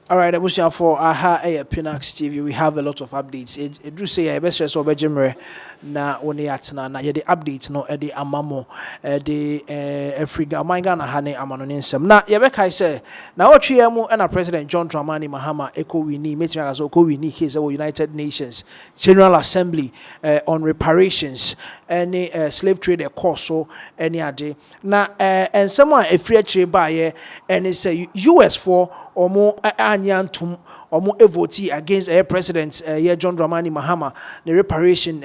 All right, Abusia for aha Pinaxtv. We have a lot of updates. It do say I best so bejemre na oni atna na ye the updates no e the amamo the Africa manga na hane amano nsem. Na ye be kai say na otwe mu na President John Dramani Mahama eko wini meeting as eko wini case of United Nations General Assembly on reparations any slave trade course so any ade. Na and someone a free trade buyer and say US for or more Anyantum or more vote against a president John Dramani Mahama the reparation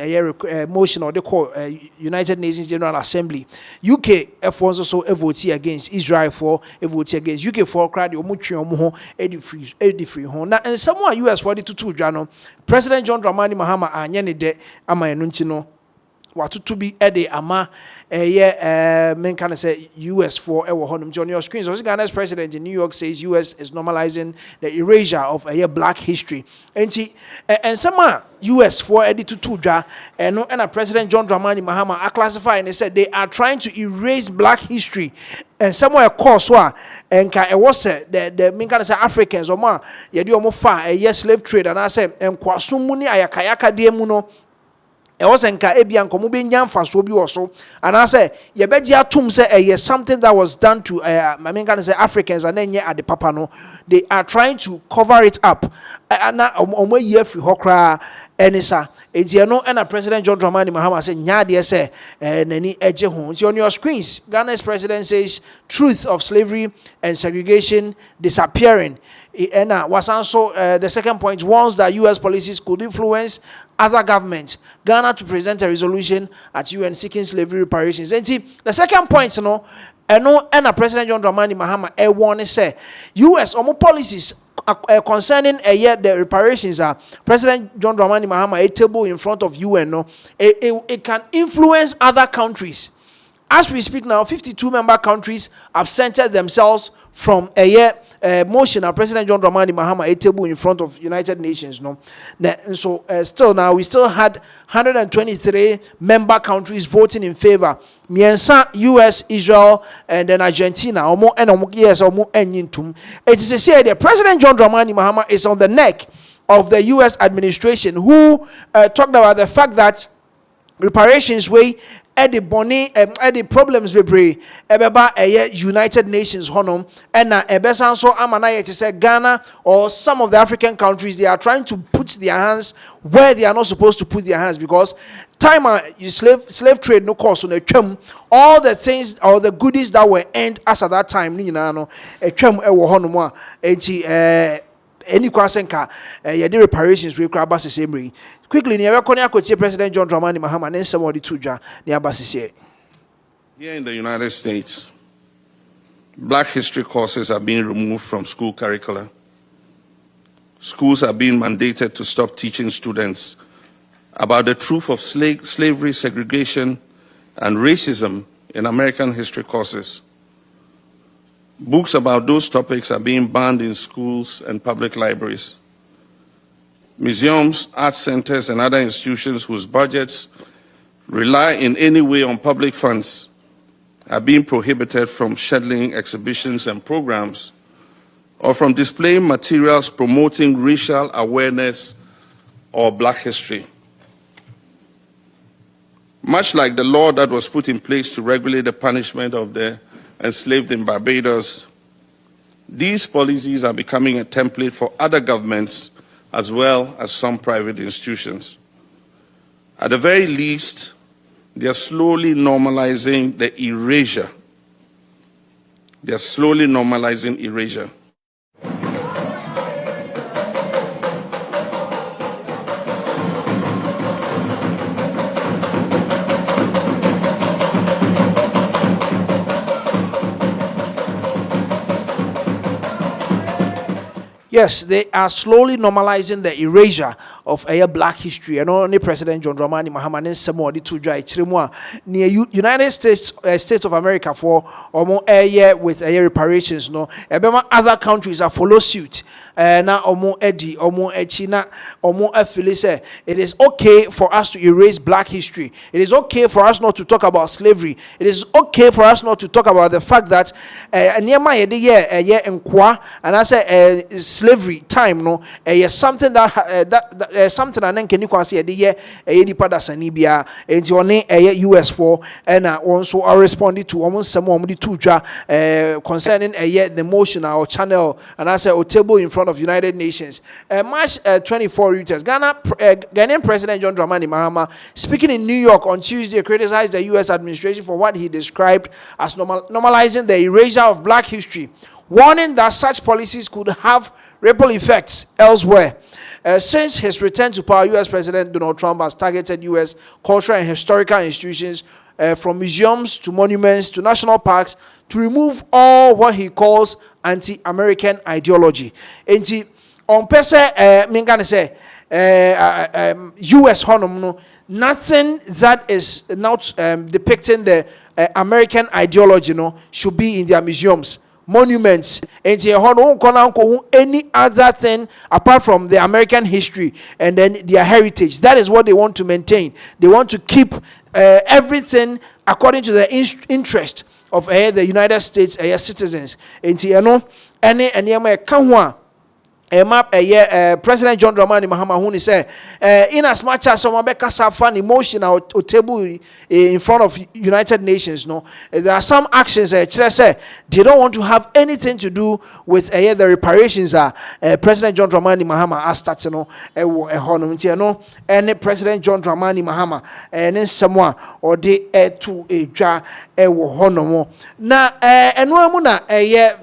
motion or the call United Nations General Assembly. UK for also a vote against Israel for a vote against UK for crowd or much more edi free home. Now and someone US 42 Jano President John Dramani Mahama anyane de ama enuntino what to be ede ama men can say US for honum on your screen. So Ghana's president in New York says US is normalizing the erasure of black history. And some US for Eddie Tutuja and President John Dramani Mahama are classifying. They said they are trying to erase black history. And somewhere course and it was the men can say Africans or ma ye do mo fa slave trade and I said and kwasumuni ayakayaka diemuno. E was enka ebia nkomo be nya mfaso bi woso and I say ye beji atum say something that was done to I mean can say Africans and then at the papa no they are trying to cover it up na omo ye free hokra enisa enti no na President John Dramani Mahama say nya de say nani eje ho. See on your screens Ghana's president says truth of slavery and segregation disappearing. And was also the second point warns that US policies could influence other governments. Ghana to present a resolution at UN seeking slavery reparations. And see, the second point, and President John Dramani Mahama warning say US policies concerning the reparations are President John Dramani Mahama a table in front of UN. It can influence other countries. As we speak now, 52 member countries have centered themselves from motion of President John Dramani Mahama a table in front of United Nations. And so still now we still had 123 member countries voting in favor. Miensa, US, Israel, and then Argentina. It is to say that President John Dramani Mahama is on the neck of the US administration who talked about the fact that reparations way the bonnie the problems we bring United Nations honum and ebesan so amana to say Ghana or some of the African countries they are trying to put their hands where they are not supposed to put their hands because time slave trade no cost on a chum all the things all the goodies that were earned as at that time a chum honum any kwasenka the reparations we grab us the same way quickly near President John Dramani Mahama and somebody to here in the United States black history courses are being removed from school curricula. Schools are being mandated to stop teaching students about the truth of slavery, segregation and racism in American history courses. Books about those topics are being banned in schools and public libraries. Museums, art centers, and other institutions whose budgets rely in any way on public funds are being prohibited from scheduling exhibitions and programs or from displaying materials promoting racial awareness or black history. Much like the law that was put in place to regulate the punishment of the enslaved in Barbados, these policies are becoming a template for other governments as well as some private institutions. At the very least, they are slowly normalizing the erasure. They are slowly normalizing erasure. Yes, they are slowly normalizing the erasure of black history. And only President John Dramani Mahama and some more the two dry near United States of America for more with reparations. No, other countries are follow suit. na omo edi omo echi na omo afili say it is okay for us to erase black history. It is okay for us not to talk about slavery. It is okay for us not to talk about the fact that niema yede ye nkwa and I say slavery time no something that something anan keni kwase yede ye nipa da sani bia enti one US for and also are responding to almost some of the two concerning the motion or channel and I say a table in front of United Nations. March 24 Reuters, Ghanaian President John Dramani Mahama speaking in New York on Tuesday criticized the US administration for what he described as normalizing the erasure of black history, warning that such policies could have ripple effects elsewhere. Since his return to power, US President Donald Trump has targeted US cultural and historical institutions from museums to monuments to national parks to remove all what he calls anti-American ideology. And on pese, mingane say US honum no, nothing that is not depicting the American ideology no should be in their museums, monuments, and any other thing apart from the American history and then their heritage. That is what they want to maintain. They want to keep everything according to the interest of the United States citizens. President John Dramani Mahama who say in as much as some fan emotion or table in front of United Nations, no, there are some actions say they don't want to have anything to do with the reparations President John Dramani Mahama has started no and President John Dramani Mahama and someone or they to a jar honomo na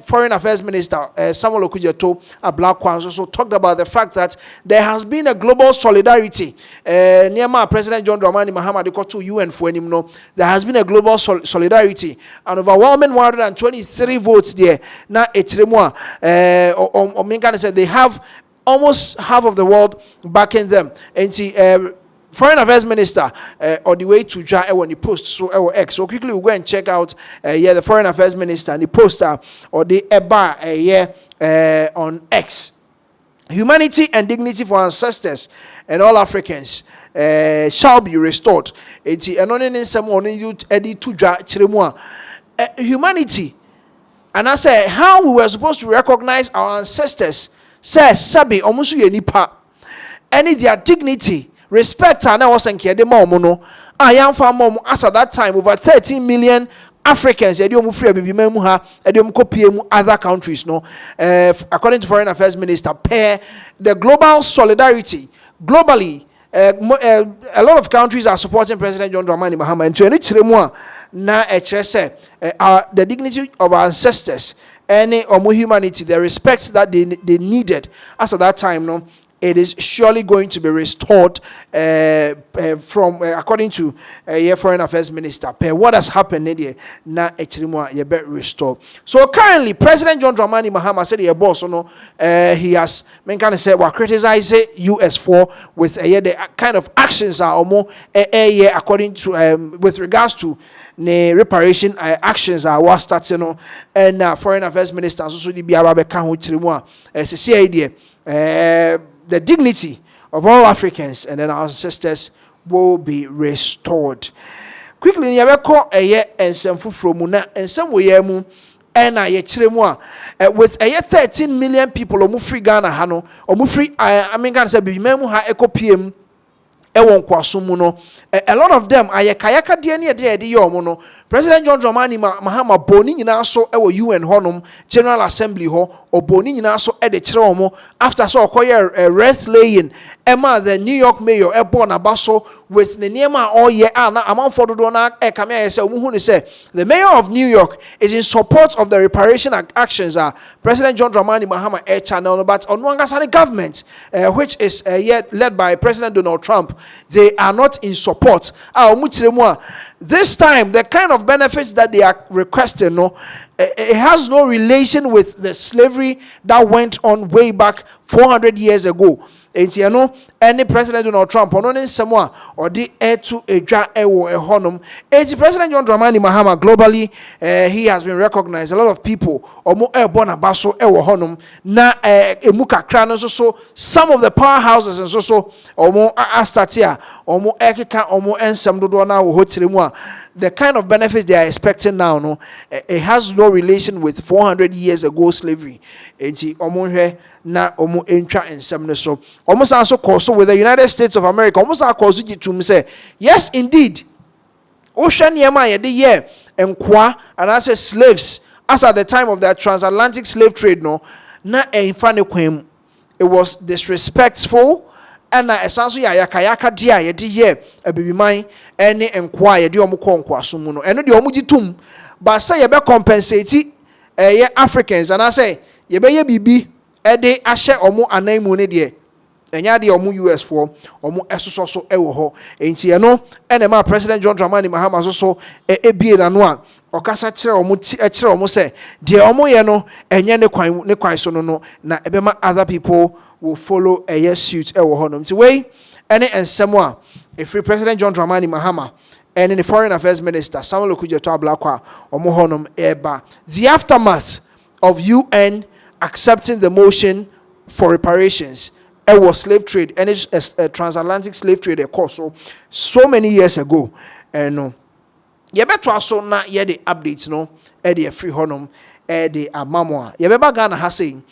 Foreign Affairs Minister Samuel Okujeto a black one also talked about the fact that there has been a global solidarity. Near President John Dramani Mahama, they got to UN for him. No, there has been a global solidarity, an overwhelming 123 votes there. Now, said they have almost half of the world backing them. And see, Foreign Affairs Minister on the way to Jah when he post so X. So quickly we'll go and check out the Foreign Affairs Minister and the poster or the EBA on X. Humanity and dignity for ancestors and all Africans shall be restored. Humanity. And I say how we were supposed to recognize our ancestors. Say Sabi omusu yenipa. Any their dignity, respect and I was in Kiademono. I am from as at that time over 13 million Africans, other countries, no. According to Foreign Affairs Minister, the global solidarity, globally, a lot of countries are supporting President John Dramani Mahama. And to any na the dignity of our ancestors, any humanity, the respect that they needed as at that time, no. It is surely going to be restored from according to Foreign Affairs Minister. What has happened there? Na you better restore. So currently, President John Dramani Mahama said he boss no he has we're criticizing US for with the kind of actions are more according to with regards to the reparation actions are what starting and Foreign Affairs Minister also the the dignity of all Africans and then our ancestors will be restored. Quickly, you have called and some from and some way mu and with 13 million people or free Ghana Hano or free I mean Ghana say be memu ha eco PM a lot of them are kayaka DNA. President John Dramani Mahama boni nyina so ewo UN honum General Assembly ho or boni nyina so e de kire omo after so okoye wreath laying Emma the New York mayor e born abaso with the niema all year na amanfo dodo na e kame say omuhu ni say the mayor of New York is in support of the reparation actions President John Dramani Mahama channel but onwanga government which is yet led by President Donald Trump, they are not in support. This time the kind of benefits that they are requesting it has no relation with the slavery that went on way back 400 years ago. Enti no any President Donald Trump ono ne nsɛm a ɔde ɛto edwa ɛwɔ ɛhɔnom. Enti President John Dramani Mahama globally he has been recognized. A lot of people ɔmo ɛbɔ n'aba so ɛwɔ hɔnom na emu kakra no nso so some of the powerhouses nso so ɔmo astarte a ɔmo ɛkeka ɔmo nsɛm dodoɔ na wɔ hɔ tire mu a the kind of benefits they are expecting now no it has no relation with 400 years ago slavery. Enti ɔmo hwɛ na ɔmo entwa nsɛm no so ɔmo san so kɔ so with the United States of America ɔmo san kɔ so gitum say yes indeed wohwɛ nneɛma a yɛde yɛ nkoa anaasɛ slaves as at the time of that transatlantic slave trade no na ɛmfa ne kwan mu. It was disrespectful and ɛsan so yɛ ayakayaka de a yɛde yɛ abibiman ɛne nkoa a yɛde ɔmo kɔ nkoaso mu no ɛno deɛ ɔmo gitum but sɛ yɛbɛ compensate ɛyɛ Africans anaasɛ yɛbɛyɛ biribi ɛde ahyɛ ɔmo anan mu ne deɛ ɛnya deɛ ɔmo US foɔ ɔmo ɛsoso so ɛwɔ hɔ. Enti ɛno ɛna ma President John Dramani Mahama so ebie n'ano a ɔkasa kyerɛ ɔmo kyerɛ ɔmo sɛ deɛ ɔmo yɛ no ɛnyɛ ne kwan so no na ɛbɛma other people will follow ɛyɛ suit ɛwɔ hɔ no. Nti wei ɛne nsɛm a efiri President John Dramani Mahama and the Foreign Affairs Minister Samuel Okudzeto Ablakwa ɔmo hɔ nom ɛba the aftermath of UN accepting the motion for reparations. It was slave trade and it's a transatlantic slave trade course so many years ago. And no, you better also not yet the updates no, the free honum, the amamwa. You better Ghana has saying.